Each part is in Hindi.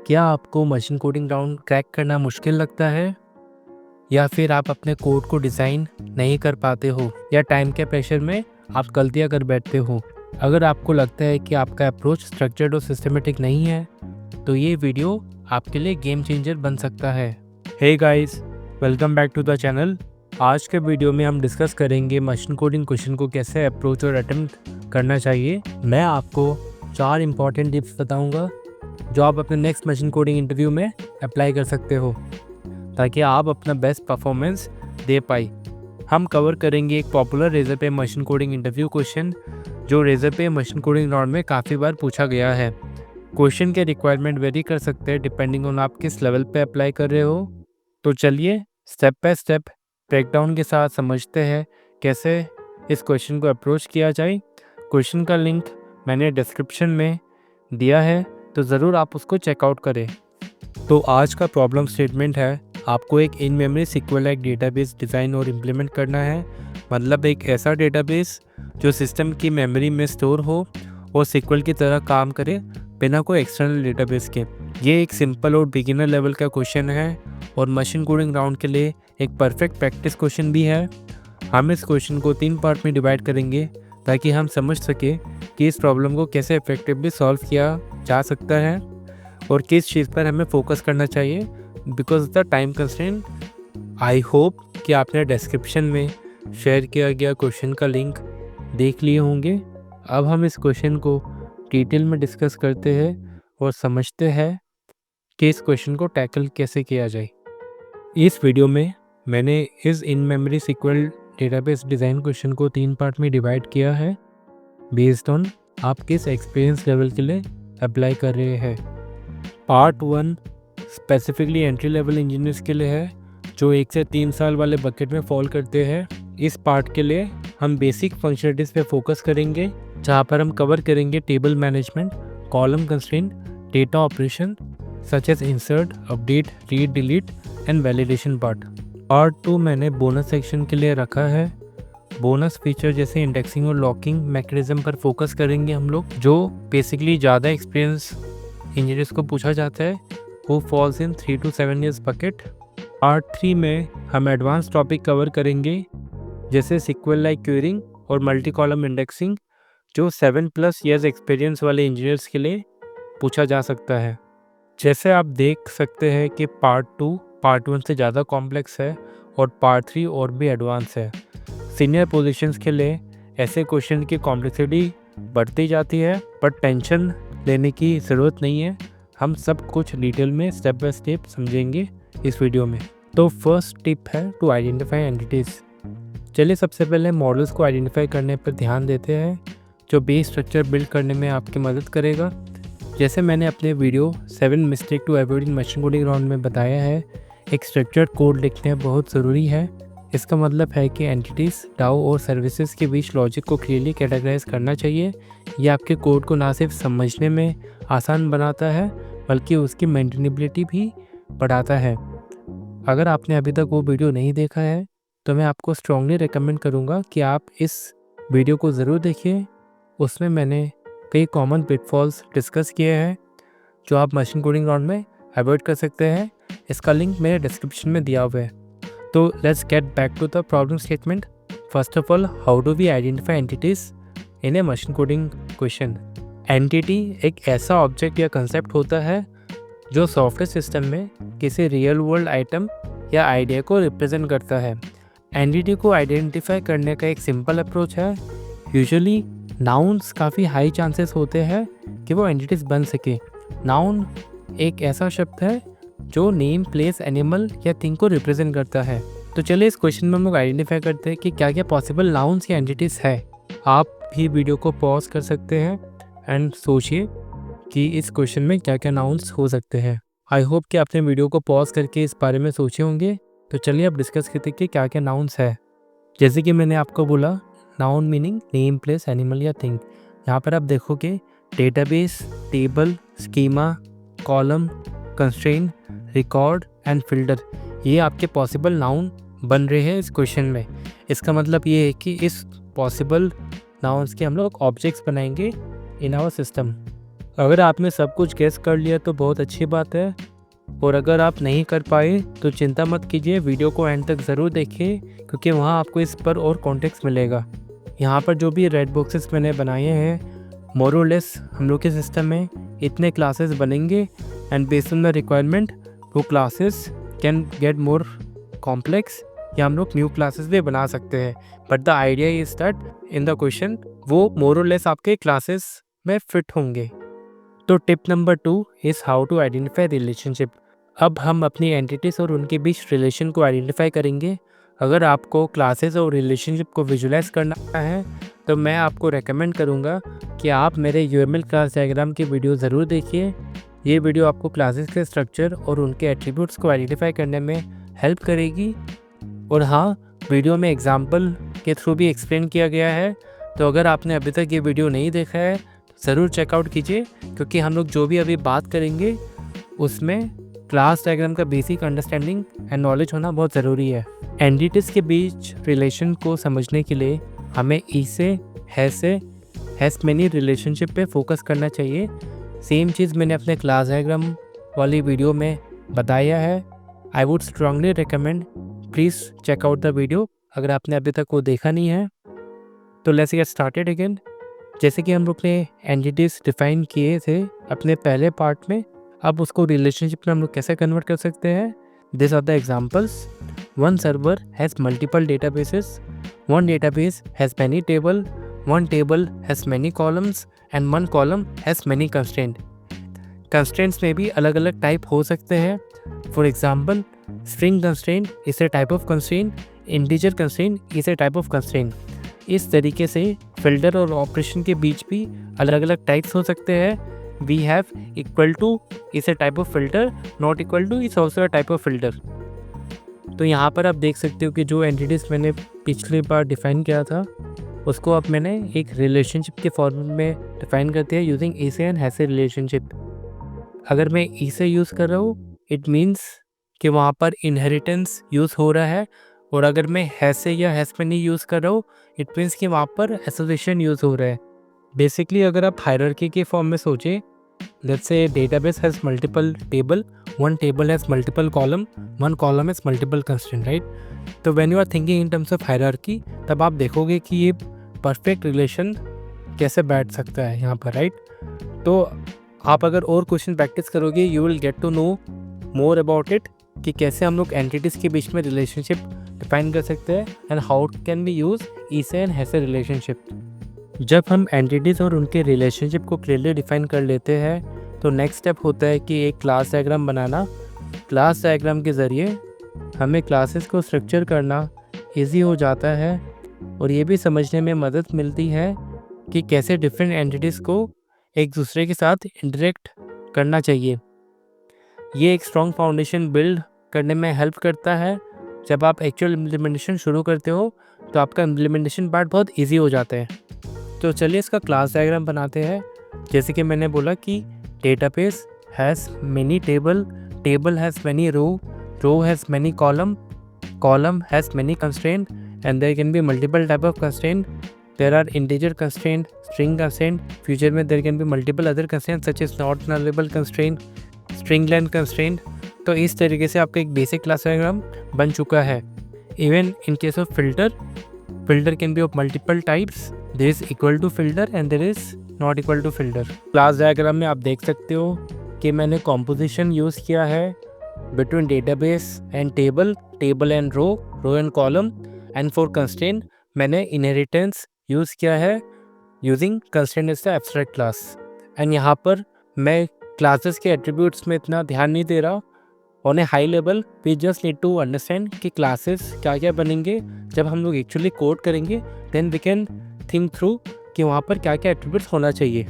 क्या आपको मशीन कोडिंग राउंड क्रैक करना मुश्किल लगता है या फिर आप अपने कोड को डिज़ाइन नहीं कर पाते हो या टाइम के प्रेशर में आप गलतियां कर बैठते हो। अगर आपको लगता है कि आपका अप्रोच स्ट्रक्चर्ड और सिस्टमेटिक नहीं है तो ये वीडियो आपके लिए गेम चेंजर बन सकता है। Hey guys, welcome back to the channel. आज के वीडियो में हम डिस्कस करेंगे मशीन कोडिंग क्वेश्चन को कैसे अप्रोच और अटेम्प्ट करना चाहिए। मैं आपको 4 इंपॉर्टेंट टिप्स बताऊंगा जो आप अपने नेक्स्ट मशीन कोडिंग इंटरव्यू में अप्लाई कर सकते हो ताकि आप अपना बेस्ट परफॉर्मेंस दे पाए। हम कवर करेंगे एक पॉपुलर रेजर पे मशीन कोडिंग इंटरव्यू क्वेश्चन जो रेजर पे मशीन कोडिंग राउंड में काफ़ी बार पूछा गया है। क्वेश्चन के रिक्वायरमेंट वेरी कर सकते हैं डिपेंडिंग ऑन आप किस लेवल पे अप्लाई कर रहे हो। तो चलिए स्टेप बाय स्टेप ब्रेकडाउन के साथ समझते हैं कैसे इस क्वेश्चन को अप्रोच किया जाए। क्वेश्चन का लिंक मैंने डिस्क्रिप्शन में दिया है तो ज़रूर आप उसको चेकआउट करें। तो आज का प्रॉब्लम स्टेटमेंट है, आपको एक इन मेमोरी सिक्वेलाइक डेटाबेस डिज़ाइन और इम्प्लीमेंट करना है। मतलब एक ऐसा डेटाबेस जो सिस्टम की मेमोरी में स्टोर हो और सिक्वल की तरह काम करे बिना कोई एक्सटर्नल डेटाबेस के। ये एक सिंपल और बिगिनर लेवल का क्वेश्चन है और मशीन कोडिंग राउंड के लिए एक परफेक्ट प्रैक्टिस क्वेश्चन भी है। हम इस क्वेश्चन को 3 पार्ट में डिवाइड करेंगे ताकि हम समझ सके कि इस प्रॉब्लम को कैसे इफेक्टिवली सॉल्व किया जा सकता है और किस चीज़ पर हमें फोकस करना चाहिए because of the time constraint. I hope कि आपने डिस्क्रिप्शन में शेयर किया गया क्वेश्चन का लिंक देख लिए होंगे। अब हम इस क्वेश्चन को डिटेल में डिस्कस करते हैं और समझते हैं कि इस क्वेश्चन को टैकल कैसे किया जाए। इस वीडियो में मैंने इस in memory SQL database design question को 3 पार्ट में डिवाइड किया है बेस्ड ऑन आप किस एक्सपीरियंस लेवल के लिए अप्लाई कर रहे हैं। Part 1 specifically entry level engineers के लिए है जो 1 से 3 साल वाले बकेट में फॉल करते हैं। इस पार्ट के लिए हम बेसिक फंक्शनलिटीज़ पे फोकस करेंगे जहाँ पर हम कवर करेंगे table management, column constraint, data operation such as insert, update, read, delete and validation part. Part 2 मैंने बोनस सेक्शन के लिए रखा है। बोनस फीचर जैसे इंडेक्सिंग और लॉकिंग मैकेनिज्म पर फोकस करेंगे हम लोग, जो बेसिकली ज़्यादा एक्सपीरियंस इंजीनियर्स को पूछा जाता है। वो falls in 3 to 7 years bucket. Part 3 में हम एडवांस टॉपिक कवर करेंगे जैसे सिक्वल लाइक क्वेरिंग और मल्टी कॉलम इंडेक्सिंग जो 7+ years एक्सपीरियंस वाले इंजीनियर्स के लिए पूछा जा सकता है। जैसे आप देख सकते हैं कि पार्ट 2 पार्ट 1 से ज़्यादा कॉम्प्लेक्स है और पार्ट 3 और भी एडवांस है। सीनियर पोजीशंस के लिए ऐसे क्वेश्चन की कॉम्प्लेक्सिटी बढ़ती जाती है पर टेंशन लेने की ज़रूरत नहीं है। हम सब कुछ डिटेल में स्टेप बाय स्टेप समझेंगे इस वीडियो में। तो फर्स्ट टिप है टू आइडेंटिफाई एंटिटीज़। चलिए सबसे पहले मॉडल्स को आइडेंटिफाई करने पर ध्यान देते हैं जो बेस स्ट्रक्चर बिल्ड करने में आपकी मदद करेगा। जैसे मैंने अपने video 7 mistake to avoid in machine coding round में बताया है, एक स्ट्रक्चर्ड कोड लिखना बहुत ज़रूरी है। इसका मतलब है कि एंटिटीज़, डाउ और सर्विसेज के बीच लॉजिक को क्लियरली कैटेगराइज करना चाहिए। यह आपके कोड को ना सिर्फ समझने में आसान बनाता है बल्कि उसकी मेंटेनेबिलिटी भी बढ़ाता है। अगर आपने अभी तक वो वीडियो नहीं देखा है तो मैं आपको स्ट्रांगली रिकमेंड करूँगा कि आप इस वीडियो को ज़रूर देखिए। उसमें मैंने कई कॉमन पिटफॉल्स डिस्कस किए हैं जो आप मशीन कोडिंग राउंड में अवॉइड कर सकते हैं। इसका लिंक मेरे डिस्क्रिप्शन में दिया हुआ है। तो let's get back to the problem statement. First of all, how do we identify entities in a machine coding question. Entity एक ऐसा ऑब्जेक्ट या कंसेप्ट होता है जो सॉफ्टवेयर सिस्टम में किसी रियल वर्ल्ड आइटम या आइडिया को रिप्रेजेंट करता है। एंटिटी को आइडेंटिफाई करने का एक सिंपल अप्रोच है। यूजुअली नाउन्स काफ़ी हाई चांसेस होते हैं कि वो एंटिटीज़ बन सके। नाउन एक ऐसा शब्द है जो नेम, प्लेस, एनिमल या थिंग को रिप्रेजेंट करता है। तो चलिए इस क्वेश्चन में हम लोग आइडेंटिफाई करते हैं कि क्या क्या पॉसिबल नाउन्स या एंटिटीज़ है। आप भी वीडियो को पॉज कर सकते हैं एंड सोचिए कि इस क्वेश्चन में क्या क्या नाउन्स हो सकते हैं। आई होप कि आपने वीडियो को पॉज करके इस बारे में सोचे होंगे। तो चलिए अब डिस्कस करते हैं कि क्या क्या नाउन्स है। जैसे कि मैंने आपको बोला, noun meaning name, place, animal या थिंग। यहाँ पर आप देखोगे database, table, schema, column, constraint, record and filter, ये आपके पॉसिबल नाउन बन रहे हैं इस क्वेश्चन में। इसका मतलब ये है कि इस पॉसिबल नाउन्स के हम लोग ऑब्जेक्ट्स बनाएंगे इन आवर सिस्टम। अगर आपने सब कुछ गेस कर लिया तो बहुत अच्छी बात है, और अगर आप नहीं कर पाए तो चिंता मत कीजिए, वीडियो को एंड तक ज़रूर देखिए क्योंकि वहाँ आपको इस पर और कॉन्टेक्स्ट मिलेगा। यहाँ पर जो भी रेड बॉक्सेस मैंने बनाए हैं, मोर और लेस हम लोग के सिस्टम में इतने क्लासेस बनेंगे and based on the requirement वो classes can get more complex, या हम लोग न्यू क्लासेस भी बना सकते हैं। But the idea is that in the question वो मोर और लेस आपके क्लासेस में फिट होंगे। तो tip number 2 is how to identify relationship. अब हम अपनी एंटिटीज़ और उनके बीच रिलेशन को आइडेंटिफाई करेंगे। अगर आपको क्लासेस और रिलेशनशिप को विजुलाइज करना है तो मैं आपको रेकमेंड करूँगा कि आप मेरे यूएमएल क्लास डायग्राम की वीडियो ज़रूर देखिए। ये वीडियो आपको क्लासेस के स्ट्रक्चर और उनके एट्रीब्यूट्स को आइडेंटिफाई करने में हेल्प करेगी। और हाँ, वीडियो में एग्जाम्पल के थ्रू भी एक्सप्लेन किया गया है, तो अगर आपने अभी तक ये वीडियो नहीं देखा है ज़रूर चेकआउट कीजिए क्योंकि हम लोग जो भी अभी बात करेंगे उसमें क्लास डायग्राम का बेसिक अंडरस्टैंडिंग एंड नॉलेज होना बहुत ज़रूरी है। एंटिटीज़ के बीच रिलेशन को समझने के लिए हमें ई से हैज़ मैनी रिलेशनशिप पे फोकस करना चाहिए। सेम चीज़ मैंने अपने क्लास डायग्राम वाली वीडियो में बताया है। I would strongly recommend please check out the video अगर आपने अभी तक वो देखा नहीं है। तो लेट्स गेट स्टार्टेड अगेन। जैसे कि हम लोग ने एंटिटीज़ डिफाइन किए थे अपने पहले पार्ट में, अब उसको रिलेशनशिप में हम लोग कैसे कन्वर्ट कर सकते हैं। This are the examples. One server has multiple databases, one database has many table, one table has many columns and one column has many constraint. Constraints में भी अलग अलग टाइप हो सकते हैं। For example, string constraint is a type of constraint, integer constraint is a type of constraint. इस तरीके से फिल्टर और ऑपरेशन के बीच भी अलग अलग टाइप्स हो सकते हैं। We have equal to is a type of filter, not equal to is also a type of filter. तो यहाँ पर आप देख सकते हो कि जो एंटिटीज़ मैंने पिछली बार डिफ़ाइन किया था उसको अब मैंने एक रिलेशनशिप के फॉर्म में डिफ़ाइन करते हैं यूजिंग ई से एंड हैज़ से रिलेशनशिप। अगर मैं ई से यूज़ कर रहा हूँ इट मीन्स कि वहाँ पर इनहेरिटेंस यूज़ हो रहा है, और अगर मैं हैज़ से या हैज़ पे नहीं यूज़ कर रहा हूँ इट मीन्स कि वहाँ पर एसोसिएशन यूज़ हो रहा है। बेसिकली अगर आप हायरार्की के फॉर्म में सोचें, let's say database has multiple table, one table has multiple column, one column has multiple constraint, right. तो when you are thinking in terms of hierarchy तब आप देखोगे कि ये परफेक्ट रिलेशन कैसे बैठ सकता है यहाँ पर, राइट। तो आप अगर और क्वेश्चन प्रैक्टिस करोगे you will get to know more about it कि कैसे हम लोग एंटिटीज़ के बीच में रिलेशनशिप डिफाइन कर सकते हैं and how can we use ई से एंड हैज़ से रिलेशनशिप। जब हम एंटिटीज़ और उनके रिलेशनशिप को क्लियरली डिफाइन कर लेते हैं तो नेक्स्ट स्टेप होता है कि एक क्लास डायग्राम बनाना। क्लास डायग्राम के ज़रिए हमें क्लासेस को स्ट्रक्चर करना ईजी हो जाता है और ये भी समझने में मदद मिलती है कि कैसे डिफरेंट एंटिटीज़ को एक दूसरे के साथ इंटरेक्ट करना चाहिए। ये एक स्ट्रॉन्ग फाउंडेशन बिल्ड करने में हेल्प करता है। जब आप एक्चुअल इम्प्लीमेंटेशन शुरू करते हो तो आपका इम्प्लीमेंटेशन पार्ट बहुत इजी हो जाता है। तो चलिए इसका क्लास डायग्राम बनाते हैं। जैसे कि मैंने बोला कि database has many table, table has many row, row has many column, column has many constraint and there can be multiple type of constraint. There are integer constraint, string constraint. Future में there can be multiple other constraints such as not nullable constraint, string length constraint. तो इस तरीके से आपका एक बेसिक क्लास डायग्राम बन चुका है। Even in case of filter, filter can be of multiple types. There is equal to filter and there is not equal to filter. Class diagram में आप देख सकते हो कि मैंने composition यूज़ किया है between database and table, table and row, row and column, and for constraint मैंने inheritance यूज़ किया है using constraint as the abstract class. and यहाँ पर मैं classes के attributes में इतना ध्यान नहीं दे रहा। on a high level we just need to understand कि classes क्या क्या बनेंगे जब हम लोग actually कोड करेंगे, then we can think through कि वहाँ पर क्या क्या attributes होना चाहिए।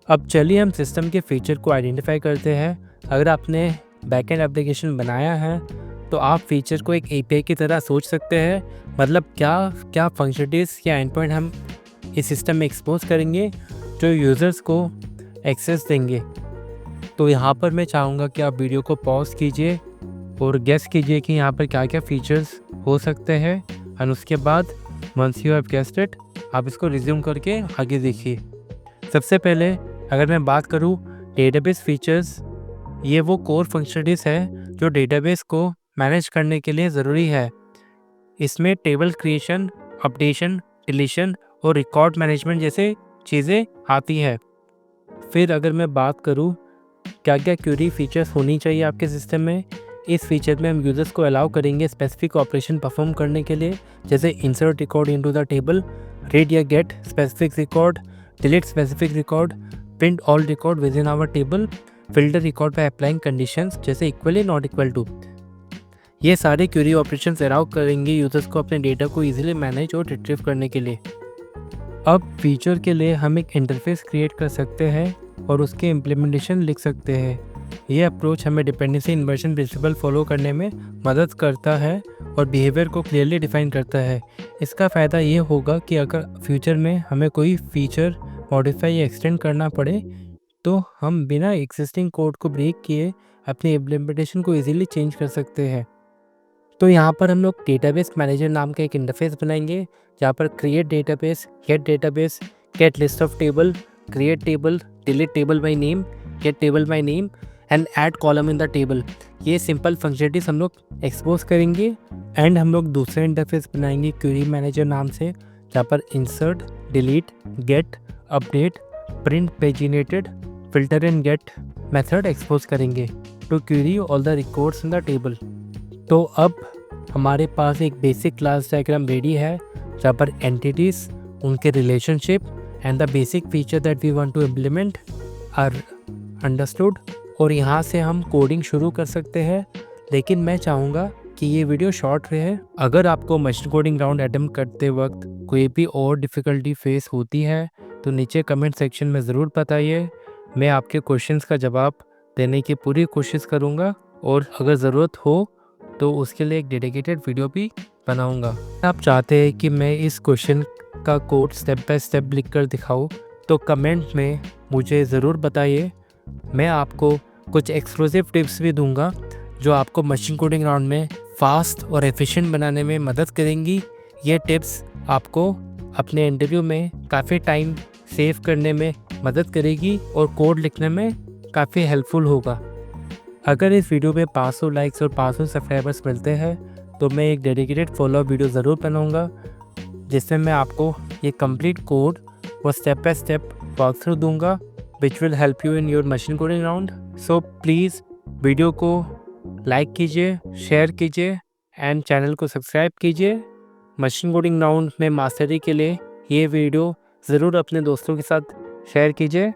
अब चलिए हम सिस्टम के फीचर को आइडेंटिफाई करते हैं। अगर आपने बैकएंड एप्लीकेशन बनाया है तो आप फीचर को एक एपीआई की तरह सोच सकते हैं। मतलब क्या फंक्शनलिटीज़ या एंड पॉइंट हम इस सिस्टम में एक्सपोज करेंगे जो यूज़र्स को एक्सेस देंगे। तो यहाँ पर मैं चाहूँगा कि आप वीडियो को पॉज कीजिए और गेस कीजिए कि यहाँ पर क्या क्या फीचर्स हो सकते हैं, और उसके बाद once you have guessed it आप इसको रिज्यूम करके आगे देखिए। सबसे पहले अगर मैं बात करूँ डेटाबेस फीचर्स, ये वो कोर फंक्शनलिटीज है जो डेटाबेस को मैनेज करने के लिए ज़रूरी है। इसमें टेबल क्रिएशन, अपडेशन, डिलीशन और रिकॉर्ड मैनेजमेंट जैसे चीज़ें आती है। फिर अगर मैं बात करूँ क्या क्या क्वेरी फीचर्स होनी चाहिए आपके सिस्टम में, इस फीचर में हम यूज़र्स को अलाउ करेंगे स्पेसिफिक ऑपरेशन परफॉर्म करने के लिए, जैसे insert record into the table, read या get specific record, delete specific record, print all record within our table, filter record by applying conditions जैसे इक्वली नॉट इक्वल टू। ये सारे क्वेरी ऑपरेशंस अलाउ करेंगे यूज़र्स को अपने डेटा को इजीली मैनेज और रिट्रीव करने के लिए। अब फीचर के लिए हम एक इंटरफेस क्रिएट कर सकते हैं और उसके इम्प्लीमेंटेशन लिख सकते हैं। ये अप्रोच हमें डिपेंडेंसी इन्वर्जन प्रिंसिपल फॉलो करने में मदद करता है और बिहेवियर को क्लियरली डिफाइन करता है। इसका फ़ायदा ये होगा कि अगर फ्यूचर में हमें कोई फीचर मॉडिफाई या एक्सटेंड करना पड़े तो हम बिना एग्जिस्टिंग कोड को ब्रेक किए अपनी इम्प्लीमेंटेशन को इजीली चेंज कर सकते हैं। तो यहाँ पर हम लोग डेटाबेस मैनेजर नाम का एक इंटरफेस बनाएंगे जहाँ पर create database, get list of table, create table, delete table by name, get table by name and add column in the table, ये सिंपल फंक्शनलिटीज हम लोग एक्सपोज करेंगे। एंड हम लोग दूसरा इंटरफेस बनाएंगे क्वेरी मैनेजर नाम से, जहाँ पर insert, delete, get, update, print paginated, filter and get method expose करेंगे to query all the records in the table. तो अब हमारे पास एक बेसिक क्लास डायग्राम रेडी है जहाँ पर एंटिटीज़, उनके relationship and the basic feature that we want to implement are understood. और यहाँ से हम कोडिंग शुरू कर सकते हैं, लेकिन मैं चाहूँगा कि ये वीडियो शॉर्ट रहे। अगर आपको मशीन कोडिंग राउंड अटेम्प्ट करते वक्त कोई भी और डिफ़िकल्टी फेस होती है तो नीचे कमेंट सेक्शन में ज़रूर बताइए। मैं आपके क्वेश्चंस का जवाब देने की पूरी कोशिश करूँगा और अगर ज़रूरत हो तो उसके लिए एक डेडिकेटेड वीडियो भी बनाऊंगा। आप चाहते हैं कि मैं इस क्वेश्चन का कोड स्टेप बाय स्टेप लिख कर दिखाऊँ तो कमेंट में मुझे ज़रूर बताइए। मैं आपको कुछ एक्सक्लूसिव टिप्स भी दूंगा जो आपको मशीन कोडिंग राउंड में फास्ट और एफिशिएंट बनाने में मदद करेंगी। ये टिप्स आपको अपने इंटरव्यू में काफ़ी टाइम सेव करने में मदद करेगी और कोड लिखने में काफ़ी हेल्पफुल होगा। अगर इस वीडियो में 500 लाइक्स और 500 सब्सक्राइबर्स मिलते हैं तो मैं एक डेडिकेटेड फॉलोअप वीडियो ज़रूर बनाऊंगा जिसमें मैं आपको ये कंप्लीट कोड और step by step walk through दूंगा which will help you in your machine coding round. So please video को लाइक कीजिए, शेयर कीजिए एंड चैनल को सब्सक्राइब कीजिए। मशीन कोडिंग राउंड में मास्टरी के लिए ये वीडियो ज़रूर अपने दोस्तों के साथ शेयर कीजिए।